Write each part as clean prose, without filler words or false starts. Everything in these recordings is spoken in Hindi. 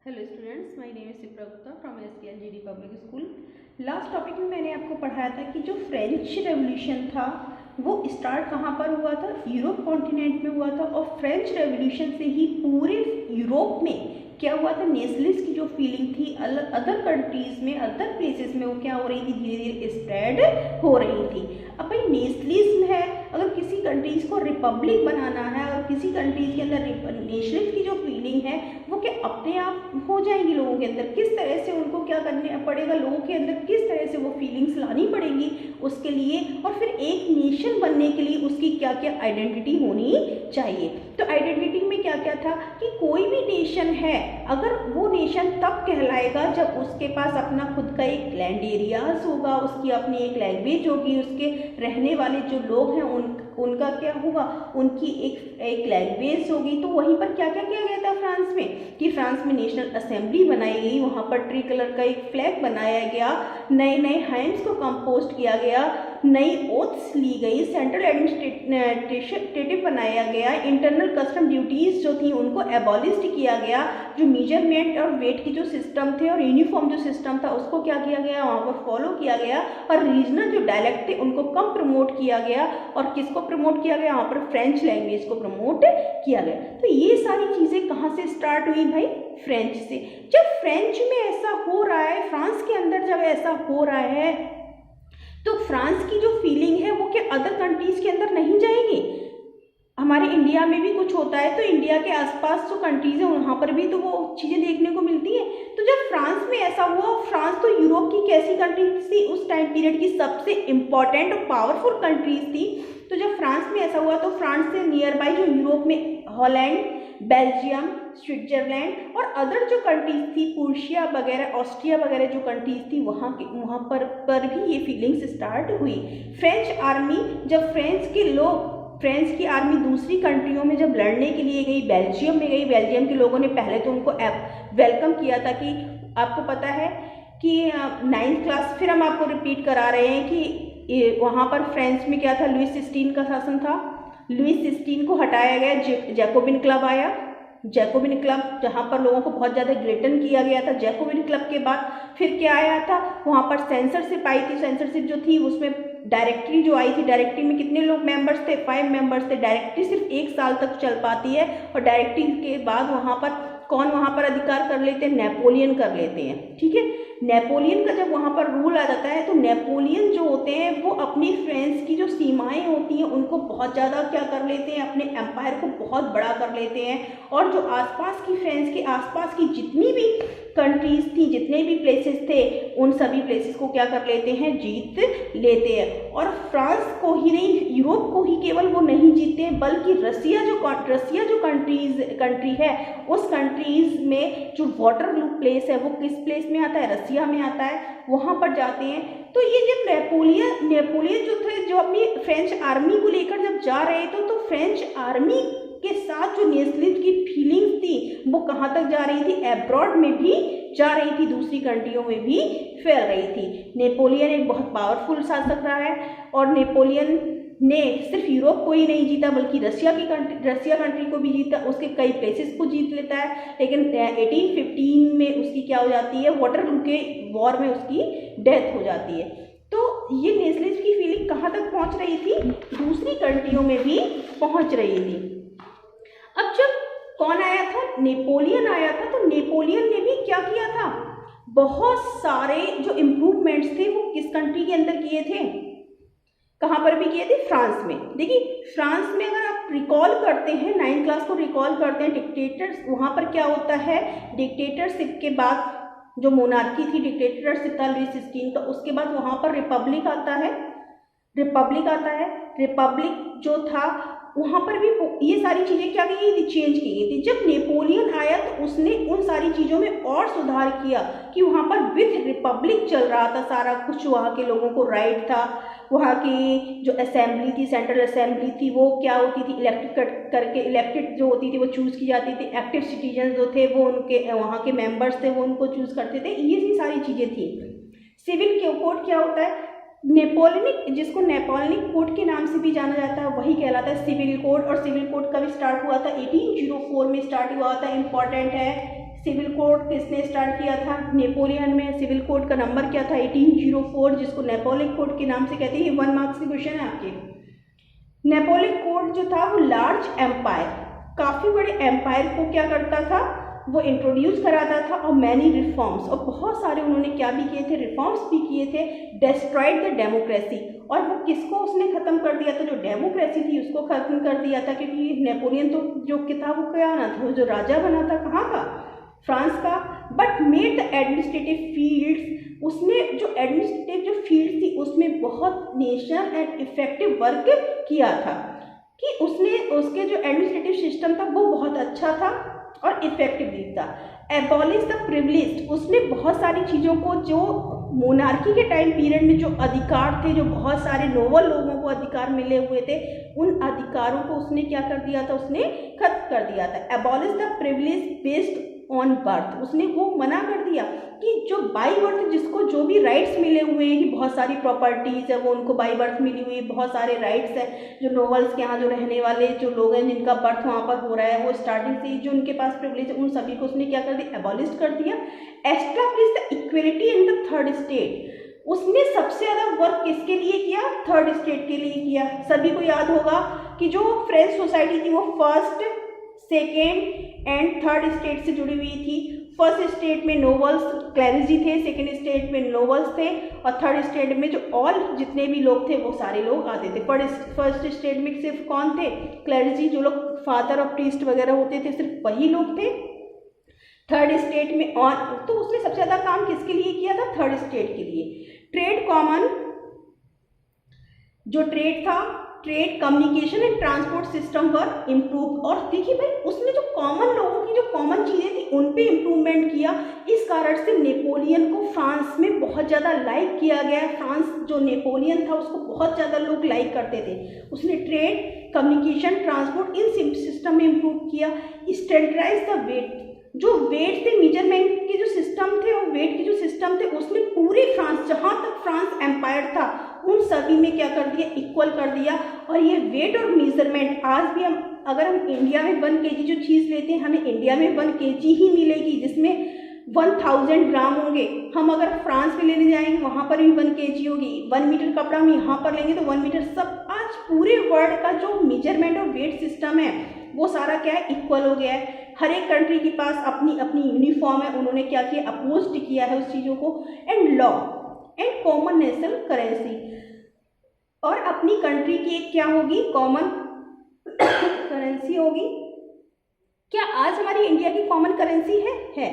Hello students, my name is Shipra Gupta from SKLGD public school. Last topic में मैंने आपको पढ़ाया था कि जो फ्रेंच रेवोल्यूशन था वो स्टार्ट कहाँ पर हुआ था, यूरोप कॉन्टिनेंट में हुआ था। और फ्रेंच रेवोल्यूशन से ही पूरे यूरोप में क्या हुआ था, नेशनलिस्ट की जो फीलिंग थी अदर कंट्रीज में, अदर प्लेसेस में वो क्या हो रही थी, धीरे धीरे स्प्रेड हो रही थी। अब भाई नेशनलिज्म है, अगर किसी कंट्रीज को रिपब्लिक बनाना है और किसी कंट्रीज के अंदर नेशनलिस्ट की जो फीलिंग है वो क्या अपने आप हो जाएंगी लोगों के अंदर, किस तरह से उनको क्या करना पड़ेगा, लोगों के अंदर किस तरह से वो फीलिंग्स लानी पड़ेंगी उसके लिए, और फिर एक नेशन बनने के लिए उसकी क्या क्या आइडेंटिटी होनी चाहिए। तो आइडेंटिटी में क्या क्या था कि कोई भी नेशन है, अगर वो नेशन तब कहलाएगा जब उसके पास अपना खुद का एक लैंड एरियाज होगा, उसकी अपनी एक लैंग्वेज होगी, उसके रहने वाले जो लोग हैं उनका क्या होगा, उनकी एक लैंग्वेज होगी। तो वहीं पर क्या क्या किया गया था फ्रांस में कि फ्रांस में नेशनल असेंबली बनाई गई, वहाँ पर ट्री कलर का एक फ्लैग बनाया गया, नए नए हाइम्स को कंपोस्ट किया गया, नई ओथ्स ली गई, सेंट्रल एडमिनिस्ट्रेटिव बनाया गया, इंटरनल कस्टम ड्यूटीज जो थी उनको एबॉलिश किया गया, जो मेजरमेंट और वेट की जो सिस्टम थे और यूनिफॉर्म जो सिस्टम था उसको क्या किया गया, वहाँ पर फॉलो किया गया, और रीजनल जो डायलेक्ट थे उनको कम प्रमोट किया गया। और किसको प्रमोट किया गया, वहाँ पर फ्रेंच लैंग्वेज को प्रमोट किया गया। तो ये सारी चीज़ें कहाँ से स्टार्ट हुई भाई, फ्रेंच से। जब फ्रेंच में ऐसा हो रहा है, फ्रांस के अंदर जब ऐसा हो रहा है, तो फ्रांस की जो फीलिंग है वो क्या अदर कंट्रीज के अंदर नहीं जाएंगी। हमारे इंडिया में भी कुछ होता है तो इंडिया के आसपास जो कंट्रीज है वहाँ पर भी तो वो चीज़ें देखने को मिलती हैं। तो जब फ्रांस में ऐसा हुआ, फ्रांस तो यूरोप की कैसी कंट्रीज थी, उस टाइम पीरियड की सबसे इंपॉर्टेंट और पावरफुल कंट्रीज थी। तो जब फ्रांस में ऐसा हुआ तो फ्रांस से नियर बाई जो यूरोप में हॉलैंड, बेल्जियम, स्विट्जरलैंड और अदर जो कंट्रीज थी, पुर्शिया वगैरह, ऑस्ट्रिया वगैरह जो कंट्रीज थी वहाँ पर भी ये फीलिंग्स स्टार्ट हुई। फ्रेंच आर्मी, जब फ्रेंच की आर्मी दूसरी कंट्रियों में जब लड़ने के लिए गई, बेल्जियम में गई, बेल्जियम के लोगों ने पहले तो उनको वेलकम किया था कि आपको पता है कि 9th क्लास, फिर हम आपको रिपीट करा रहे हैं कि वहाँ पर फ्रांस में क्या था, लुईस 16 का शासन था। लुईस 16 को हटाया गया, जैकोबिन क्लब आया। जैकोबिन क्लब जहाँ पर लोगों को बहुत ज़्यादा ग्लेटन किया गया था। जैकोबिन क्लब के बाद फिर क्या आया था, वहाँ पर सेंसरशिप आई थी। सेंसरशिप जो थी उसमें डायरेक्टरी जो आई थी, डायरेक्टरी में कितने लोग मेंबर्स थे, 5 मेंबर्स थे। डायरेक्टरी सिर्फ 1 साल तक चल पाती है और डायरेक्टरी के बाद वहाँ पर कौन वहाँ पर अधिकार कर लेते हैं, नेपोलियन कर लेते हैं। ठीक है, नेपोलियन का जब वहाँ पर रूल आ जाता है तो नेपोलियन जो होते हैं वो अपनी फ्रांस की जो सीमाएं होती हैं उनको बहुत ज़्यादा क्या कर लेते हैं, अपने एम्पायर को बहुत बड़ा कर लेते हैं, और जो आसपास की फ्रांस के आसपास की जितनी भी कंट्रीज थी, जितने भी प्लेसेस थे, उन सभी प्लेसेस को क्या कर लेते हैं, जीत लेते हैं। और फ्रांस को ही नहीं, यूरोप को ही केवल वो नहीं जीतते हैं, बल्कि रसिया जो कंट्री है, उस कंट्रीज में जो वाटरलू प्लेस है वो किस प्लेस में आता है, रसिया में आता है, वहाँ पर जाते हैं। तो ये जब नेपोलियन जो थे, जो अपनी फ्रेंच आर्मी को लेकर जब जा रहे थे, तो फ्रेंच आर्मी के साथ जो नेशनलिस्ट की फीलिंग्स थी वो कहाँ तक जा रही थी, एब्रॉड में भी जा रही थी, दूसरी कंट्रियों में भी फैल रही थी। नेपोलियन एक बहुत पावरफुल शासक रहा है और नेपोलियन ने सिर्फ यूरोप को ही नहीं जीता बल्कि रसिया कंट्री को भी जीता, उसके कई प्लेसेस को जीत लेता है। लेकिन 1815 में उसकी क्या हो जाती है, वाटरलू के वॉर में उसकी डेथ हो जाती है। तो ये नेशनलिस्ट की फीलिंग कहाँ तक पहुँच रही थी, दूसरी कंट्रियों में भी पहुँच रही थी। अब जब कौन आया था, नेपोलियन आया था, तो नेपोलियन ने भी क्या किया था, बहुत सारे जो इम्प्रूवमेंट्स थे वो किस कंट्री के अंदर किए थे, कहाँ पर भी किए थे, फ्रांस में। देखिए फ्रांस में अगर आप रिकॉल करते हैं, 9th क्लास को रिकॉल करते हैं, डिक्टेटर्स, वहाँ पर क्या होता है, डिक्टेटरशिप के बाद जो मोनार्की थी, डिक्टेटरशिप था लुईस 16 का, उसके बाद वहाँ पर रिपब्लिक आता है। रिपब्लिक जो था वहाँ पर भी ये सारी चीज़ें क्या की गई थी, चेंज की गई थी। जब नेपोलियन आया तो उसने उन सारी चीज़ों में और सुधार किया कि वहाँ पर विथ रिपब्लिक चल रहा था सारा कुछ, वहाँ के लोगों को राइट था, वहाँ की जो असेंबली थी, सेंट्रल असेंबली थी, वो क्या होती थी, इलेक्टेड जो होती थी वो चूज़ की जाती थी। एक्टिव सिटीजन जो थे वो उनके वहाँ के मेंबर्स थे, वो उनको चूज़ करते थे। ये सारी चीज़ें थी। सिविल कोड क्या होता है, नेपोलियनिक, जिसको नेपोलियनिक कोड के नाम से भी जाना जाता है, वही कहलाता है सिविल कोड। और सिविल कोड कब स्टार्ट हुआ था, 1804 में स्टार्ट हुआ था। इंपॉर्टेंट है, सिविल कोड किसने स्टार्ट किया था? नेपोलियन में। सिविल कोड का नंबर क्या था? 1804, जिसको नेपोलियन कोड के नाम से कहते हैं। ये 1 मार्क्स की क्वेश्चन है आपके। नेपोलियन कोड जो था वो लार्ज एम्पायर, काफ़ी बड़े एम्पायर को क्या करता था, वो इंट्रोड्यूस कराता था, और मैनी रिफॉर्म्स, और बहुत सारे उन्होंने क्या भी किए थे, रिफॉर्म्स भी किए थे। डिस्ट्रॉयड द डेमोक्रेसी, और वो किसको उसने ख़त्म कर दिया था? जो डेमोक्रेसी थी उसको ख़त्म कर दिया था, क्योंकि नेपोलियन तो जो था वो क्या ना था, जो राजा बना था कहाँ का? फ्रांस का। But made the administrative fields, उसने जो एडमिनिस्ट्रेटिव जो फील्ड थी उसमें बहुत नेशनल एंड इफेक्टिव वर्क किया था, कि उसने उसके जो एडमिनिस्ट्रेटिव सिस्टम था वो बहुत अच्छा था और इफेक्टिव भी था। एबॉलिश द प्रिविलेज, उसने बहुत सारी चीज़ों को, जो मोनार्की के टाइम पीरियड में जो अधिकार थे, जो बहुत सारे नोबल लोगों को अधिकार मिले हुए थे, उन अधिकारों को उसने क्या कर दिया था? उसने खत्म कर दिया था। Abolish the privilege based on birth, उसने वो मना कर दिया कि जो बाई बर्थ, जिसको जो भी राइट्स मिले हुए हैं, कि बहुत सारी प्रॉपर्टीज़ है वो उनको बाई बर्थ मिली हुई, बहुत सारे राइट्स हैं, जो नोवेल्स के यहाँ जो रहने वाले जो लोग हैं जिनका बर्थ वहाँ पर हो रहा है, वो स्टार्टिंग से ही जो उनके पास प्रिविलेज है, उन सभी को उसने क्या कर दिया? एबॉलिश कर दिया। Establish the equality in the third state, उसने सबसे ज़्यादा वर्क किसके लिए किया? थर्ड स्टेट के लिए किया। सभी को याद होगा कि जो फ्रेंच सोसाइटी थी वो first, second and third state से जुड़ी हुई थी। फर्स्ट स्टेट में नोबल्स, क्लैरिजी थे, सेकेंड स्टेट में नोबल्स थे, और थर्ड स्टेट में जो ऑल जितने भी लोग थे वो सारे लोग आते थे। फर्स्ट स्टेट में सिर्फ कौन थे? क्लैरिजी, जो लोग फादर ऑफ प्रीस्ट वगैरह होते थे, सिर्फ वही लोग थे। थर्ड स्टेट में और, तो उसने सबसे ज़्यादा काम किसके लिए किया था? थर्ड स्टेट के लिए। ट्रेड कॉमन, जो ट्रेड था, trade, communication and transport system were improve. और देखिए भाई, उसने जो कॉमन लोगों की जो कॉमन चीज़ें थी उन पे इम्प्रूवमेंट किया। इस कारण से नेपोलियन को फ्रांस में बहुत ज़्यादा लाइक किया गया। फ्रांस जो नेपोलियन था उसको बहुत ज़्यादा लोग लाइक करते थे। उसने ट्रेड, कम्युनिकेशन, ट्रांसपोर्ट इन सिस्टम में इम्प्रूव किया। स्टैंडर्डाइज द वेट, जो वेट थे, मेजरमेंट के जो सिस्टम थे और वेट के जो सिस्टम थे, उसने पूरे फ्रांस, जहाँ तक फ्रांस एम्पायर था, उन सभी में क्या कर दिया? इक्वल कर दिया। और ये वेट और मेजरमेंट आज भी हम, अगर हम इंडिया में 1 kg जो चीज़ लेते हैं, हमें इंडिया में 1 kg ही मिलेगी, जिसमें 1000 ग्राम होंगे। हम अगर फ्रांस में लेने जाएंगे वहाँ पर भी 1 kg होगी। 1 मीटर कपड़ा हम यहाँ पर लेंगे तो 1 मीटर। सब आज पूरे वर्ल्ड का जो मेजरमेंट और वेट सिस्टम है वो सारा क्या है? इक्वल हो गया है। हर एक कंट्री के पास अपनी अपनी यूनिफॉर्म है, उन्होंने क्या किया? अपोज किया है उस चीज़ों को। And law and common national currency, और अपनी कंट्री की एक क्या होगी? कॉमन करेंसी होगी। क्या आज हमारी इंडिया की कॉमन करेंसी है?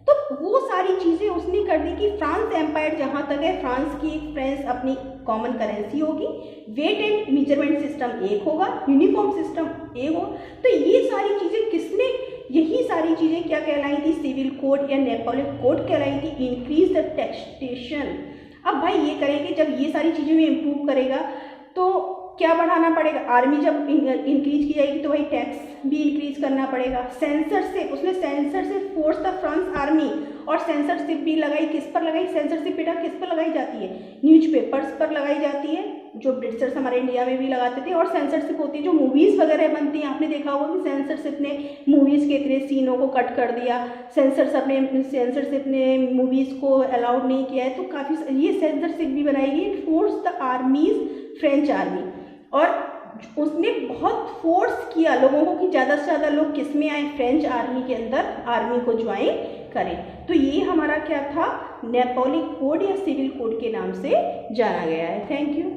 तो वो सारी चीज़ें उसने कर दी कि फ्रांस एम्पायर जहाँ तक है, फ्रांस की एक फ्रेंच अपनी कॉमन करेंसी होगी, वेट एंड मेजरमेंट सिस्टम एक होगा, यूनिफॉर्म सिस्टम एक होगा। तो ये सारी चीज़ें किसने, यही सारी चीज़ें क्या कहलाई थी? सिविल कोड या नेपोलियन कोड कहलाई थी। इंक्रीज द टैक्सेशन, अब भाई ये करेंगे, जब ये सारी चीज़ें में इम्प्रूव करेगा तो क्या बढ़ाना पड़ेगा? आर्मी जब इंक्रीज की जाएगी तो भाई टैक्स भी इंक्रीज करना पड़ेगा। सेंसरशिप, उसने censorship force the France army, और सेंसरशिप भी लगाई। किस पर लगाई? सेंसरशिप बेटा किस पर लगाई जाती है? न्यूज़पेपर्स पर लगाई जाती है, जो ब्रिटिशर्स हमारे इंडिया में भी लगाते थे। और सेंसरशिप होती है जो मूवीज़ वगैरह बनती हैं, आपने देखा होगा कि सेंसरशिप ने मूवीज़ के इतने सीनों को कट कर दिया, सेंसरशिप ने मूवीज़ को अलाउड नहीं किया है। तो काफ़ी ये सेंसरशिप भी बनाएगी। Force the armies, French army, और उसने बहुत फोर्स किया लोगों को कि ज़्यादा से ज़्यादा लोग किस में आए? फ्रेंच आर्मी के अंदर आर्मी को ज्वाइन करें। तो ये हमारा क्या था? नेपोलियन कोड या सिविल कोड के नाम से जाना गया है। Thank you.